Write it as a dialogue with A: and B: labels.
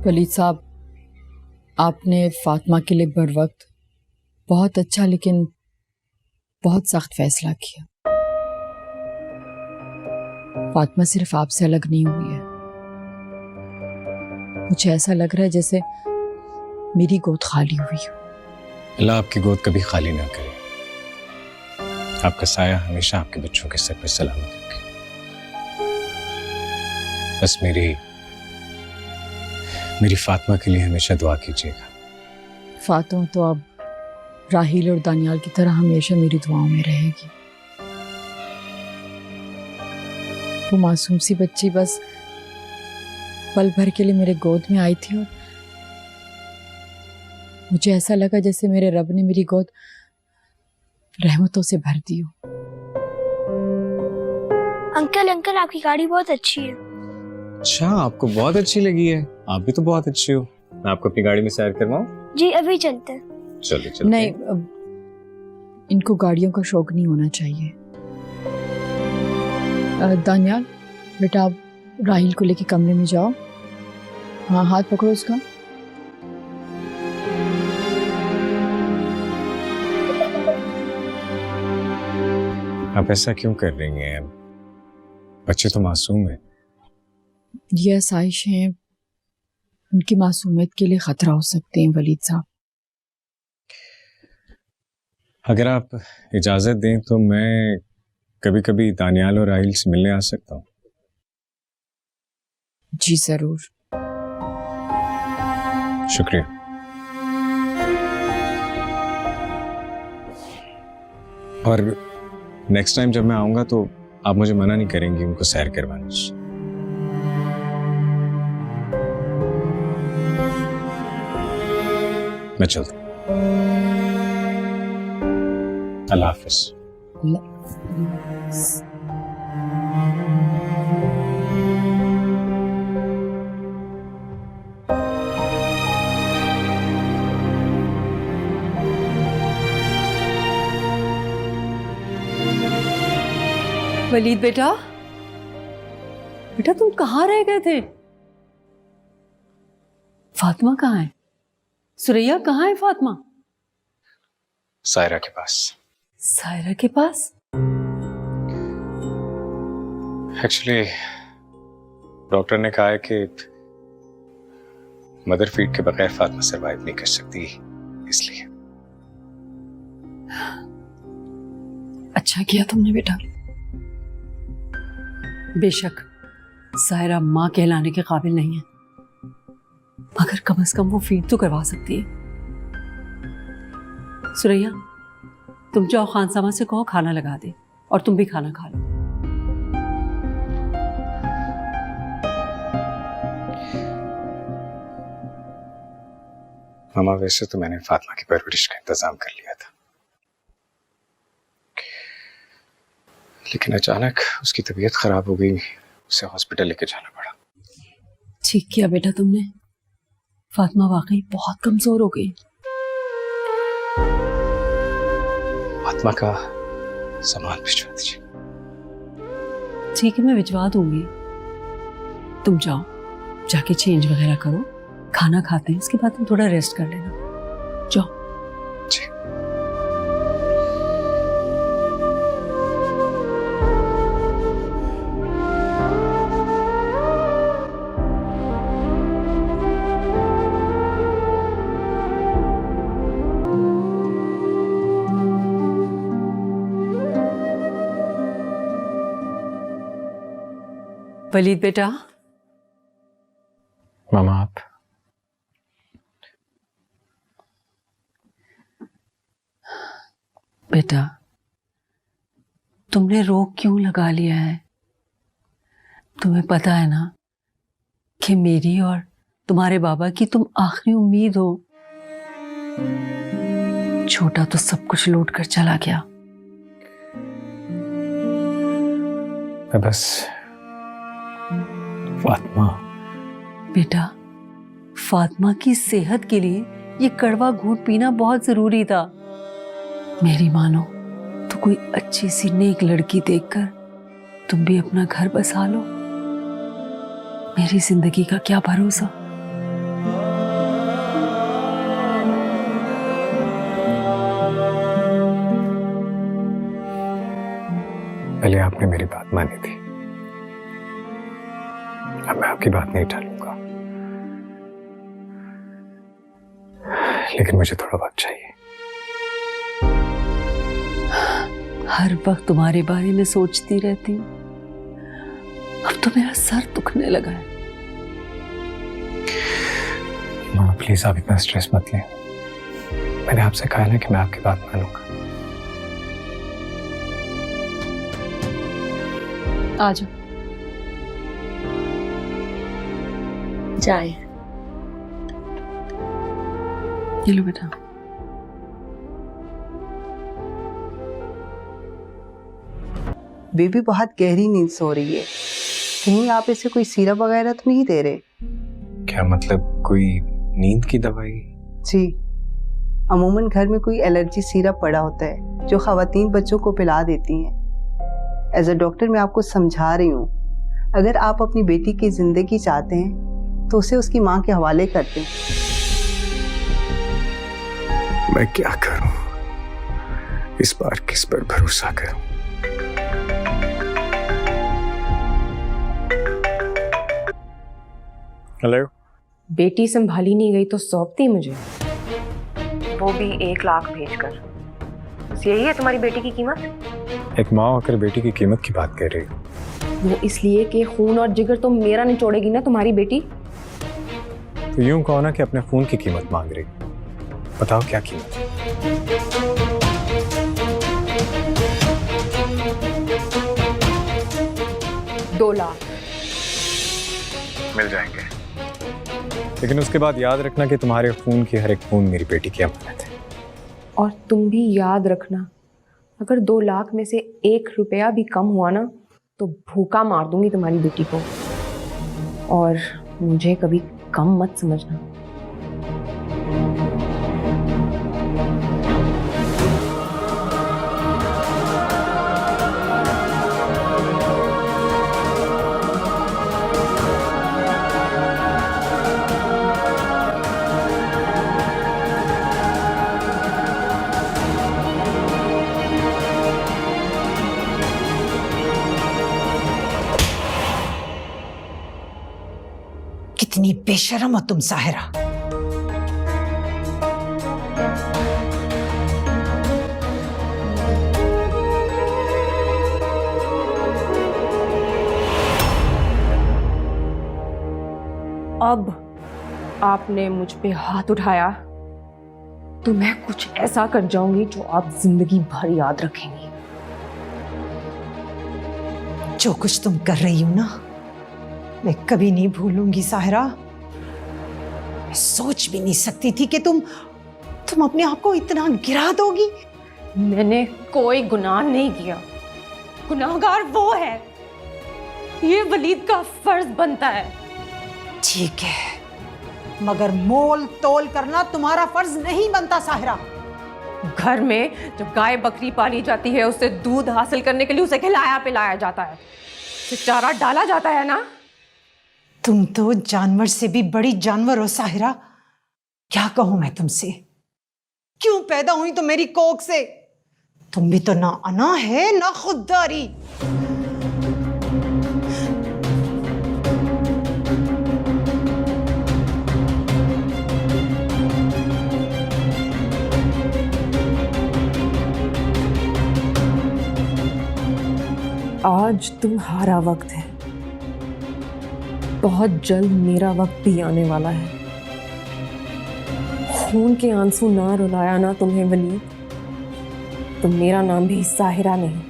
A: वलीद साहब, आपने फातिमा के लिए बर वक्त बहुत अच्छा लेकिन बहुत सख्त फैसला किया। फातिमा सिर्फ आपसे अलग नहीं हुई है, मुझे ऐसा लग रहा है जैसे मेरी गोद खाली हुई हो।
B: अल्लाह आपकी गोद कभी खाली ना करे, आपका साया हमेशा आपके बच्चों के सर पे सलामत रखे। बस मेरी फातिमा के लिए हमेशा दुआ कीजिएगा।
A: फातिमा तो अब राहील और दानियाल की तरह हमेशा मेरी दुआओं में रहेगी। वो मासूम सी बच्ची बस पल भर के लिए मेरे गोद में आई थी और मुझे ऐसा लगा जैसे मेरे रब ने मेरी गोद रहमतों से भर दी हो।
C: अंकल आपकी गाड़ी बहुत अच्छी है।
B: अच्छा, आपको बहुत अच्छी लगी है? आप भी तो बहुत अच्छी हो। मैं आपको अपनी गाड़ी में सैर करवाऊं?
C: जी अभी चलते हैं।
B: चलिए।
A: नहीं, इनको गाड़ियों का शौक नहीं होना चाहिए। दानियाल बेटा, आप राहिल को लेके कमरे में जाओ। हाँ, हाथ पकड़ो उसका।
B: आप ऐसा क्यों कर रही हैं? बच्चे तो मासूम है।
A: ये आसाइश हैं, उनकी मासूमियत के लिए खतरा हो सकते हैं वलीद साहब।
B: अगर आप इजाजत दें तो मैं कभी कभी दानियाल और राहिल से मिलने आ सकता हूँ।
A: जी जरूर।
B: शुक्रिया। और नेक्स्ट टाइम जब मैं आऊंगा तो आप मुझे मना नहीं करेंगी उनको सैर करवाने से। मैं चलता हूँ। अल्लाह हाफिज।
D: वलीद बेटा, बेटा तुम कहाँ रह गए थे? फातिमा कहाँ है? सुरैया कहाँ है? फातिमा
B: सायरा के पास।
D: सायरा के पास?
B: एक्चुअली डॉक्टर ने कहा है कि मदर फीड के बगैर फातिमा सरवाइव नहीं कर सकती, इसलिए।
D: अच्छा किया तुमने बेटा। बेशक सायरा माँ कहलाने के काबिल नहीं है, मगर कम से कम वो फीड तो करवा सकती है। सुरैया, तुम जाओ खानसामा से कहो खाना लगा दे, और तुम भी खाना खा लो।
B: मामा, वैसे तो मैंने फातिमा की परवरिश का इंतजाम कर लिया था, लेकिन अचानक उसकी तबीयत खराब हो गई, उसे हॉस्पिटल लेके जाना पड़ा।
D: ठीक किया बेटा तुमने। फातिमा वाकई बहुत कमजोर हो गई।
B: फातिमा का सामान भिजवा दीजिए।
D: ठीक है, मैं भिजवा दूंगी। तुम जाओ, जाके चेंज वगैरह करो, खाना खाते हैं, उसके बाद तुम थोड़ा रेस्ट कर लेना। जाओ।
B: जी।
D: वलीद बेटा।
B: मामा, आप
D: बेटा, तुमने रोग क्यों लगा लिया है? तुम्हें पता है ना कि मेरी और तुम्हारे बाबा की तुम आखिरी उम्मीद हो। छोटा तो सब कुछ लूट कर चला गया।
B: बस फातिमा।
D: बेटा, फातिमा की सेहत के लिए ये कड़वा घूंट पीना बहुत जरूरी था। मेरी मानो तो कोई अच्छी सी नेक लड़की देखकर तुम भी अपना घर बसा लो। मेरी जिंदगी का क्या भरोसा।
B: पहले आपने मेरी बात मानी थी, अब मैं आपकी बात नहीं टालूंगा, लेकिन मुझे थोड़ा वक्त चाहिए।
D: हर वक्त तुम्हारे बारे में सोचती रहती हूँ। अब तो मेरा सर दुखने लगा है।
B: मामा प्लीज आप इतना स्ट्रेस मत लें। मैंने आपसे कहा ना कि मैं आपकी बात मानूंगा।
A: आ जाओ।
E: चाय।
D: ये लो बेटा।
F: बेबी बहुत गहरी नींद सो रही है। कहीं आप इसे कोई सिरप वगैरह तो नहीं दे रहे?
B: क्या मतलब, कोई नींद की दवाई?
F: जी, अमूमन घर में कोई एलर्जी सिरप पड़ा होता है जो खवातीन बच्चों को पिला देती हैं। एज अ डॉक्टर मैं आपको समझा रही हूँ, अगर आप अपनी बेटी की जिंदगी चाहते हैं तो उसे उसकी माँ के हवाले कर दें।
B: मैं क्या करूं? इस बार किस पर भरोसा करूं? हेलो।
E: बेटी संभाली नहीं गई तो सौंपती मुझे, वो भी 1 लाख भेजकर। बस यही है तुम्हारी बेटी की कीमत?
B: एक माँ होकर बेटी की कीमत की बात कर रही हो?
E: वो इसलिए कि खून और जिगर तो मेरा निचोड़ेगी ना तुम्हारी बेटी।
B: तो यूं कहो ना कि अपने खून की कीमत मांग रही। बताओ क्या कीमत है?
E: $2 लाख
B: मिल जाएंगे, लेकिन उसके बाद याद रखना कि तुम्हारे खून की हर एक खून मेरी बेटी की अमानत है।
E: और तुम भी याद रखना, अगर 2 लाख में से 1 रुपया भी कम हुआ ना तो भूखा मार दूंगी तुम्हारी बेटी को। और मुझे कभी कम मत समझना।
G: कितनी बेशर्म हो तुम साहिरा।
E: अब आपने मुझ पे हाथ उठाया तो मैं कुछ ऐसा कर जाऊंगी जो आप जिंदगी भर याद रखेंगी।
G: जो कुछ तुम कर रही हो ना, मैं कभी नहीं भूलूंगी साहिरा। मैं सोच भी नहीं सकती थी कि तुम अपने आप को इतना गिरा दोगी।
E: मैंने कोई गुनाह नहीं किया, गुनाहगार वो है। ये वलीद का फर्ज बनता है।
G: ठीक है, मगर मोल तोल करना तुम्हारा फर्ज नहीं बनता साहिरा।
E: घर में जब गाय बकरी पाली जाती है, उससे दूध हासिल करने के लिए उसे खिलाया पिलाया जाता है, उसे चारा डाला जाता है ना।
G: तुम तो जानवर से भी बड़ी जानवर हो साहिरा। क्या कहूं मैं तुमसे? क्यों पैदा हुई तो मेरी कोख से? तुम भी तो ना अना है ना खुददारी।
E: आज तुम्हारा वक्त है, बहुत जल्द मेरा वक्त भी आने वाला है। खून के आंसू ना रुलाया ना तुम्हें वलीद, तो मेरा नाम भी साहिरा नहीं।